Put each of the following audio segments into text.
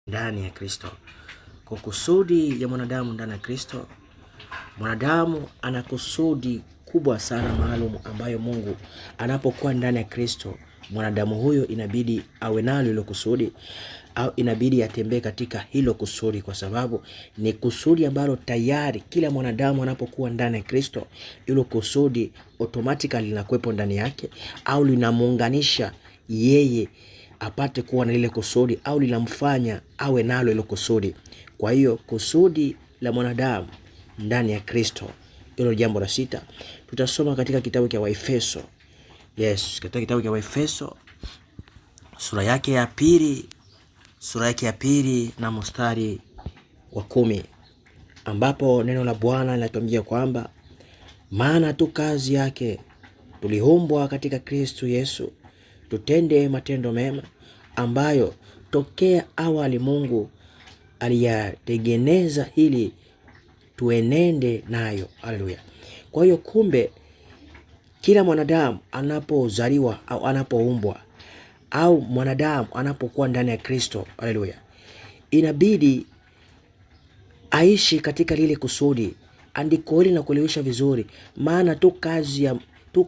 ndani ya Kristo. Kwa kusudi ya mwanadamu ndani ya Kristo, mwanadamu ana kusudi kubwa sana maalum ambayo Mungu anapokuwa ndani ya Kristo, mwanadamu huyo inabidi awe nalo hilo kusudi, au inabidi atembee katika hilo kusudi, kwa sababu ni kusudi ambalo tayari kila mwanadamu anapokuwa ndani ya Kristo, hilo kusudi automatically linakuwepo ndani yake, au linamuunganisha yeye apate kuwa na ile kusudi, au linamfanya awe nalo hilo kusudi. Kwa hiyo kusudi la mwanadamu ndani ya Kristo, hilo jambo la 6 tutasoma katika kitabu cha Waefeso. Katika kitabu cha Waefeso sura yake ya pili na mstari wa 10, ambapo neno la Bwana linatuambia kwamba maana tu kazi yake tuliumbwa katika Kristo Yesu tutende matendo mema ambayo tokea awali Mungu aliyatengeneza ili tuenende nayo. Haleluya. Kwa hiyo kumbe kila mwanadamu anapozaliwa au anapoumbwa au mwanadamu anapokuwa ndani ya Kristo, haleluya, inabidi aishi katika lile kusudi. Andiko hili linakuelewesha vizuri, maana tu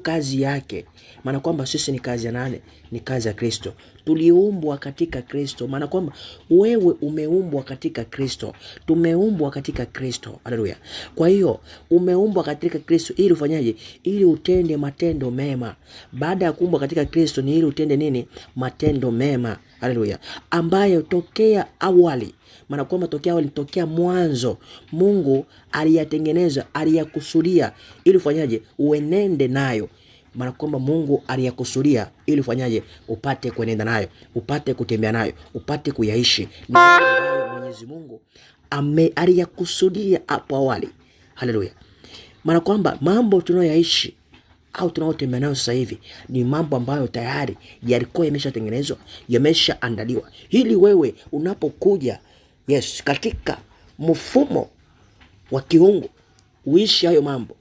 kazi yake. Maana kwamba sisi ni kazi ya nani? Ni kazi ya Kristo. Tuliumbwa katika Kristo. Maana kwamba wewe umeumbwa katika Kristo. Tumeumbwa katika Kristo. Haleluya. Kwa hiyo umeumbwa katika Kristo ili ufanyaje? Ili utende matendo mema. Baada ya kuumbwa katika Kristo ni ili utende nini? Matendo mema. Haleluya. Ambayo tokea awali, maana kwamba tokea mwanzo Mungu aliyatengeneza, aliyakusudia ili ufanyaje? Uenende nayo. Maana kwamba Mungu aliyakusudia ili ufanyaje? Upate kuenenda nayo, upate kutembea nayo, upate kuyaishi. Ni ambayo Mwenyezi Mungu aliyakusudia hapo awali. Haleluya. Maana kwamba mambo tunayoyaishi au tunaotembea nayo sasa hivi ni mambo ambayo tayari yalikuwa yameshatengenezwa, yameshaandaliwa ili wewe unapokuja katika mfumo wa kiungu uishi hayo mambo.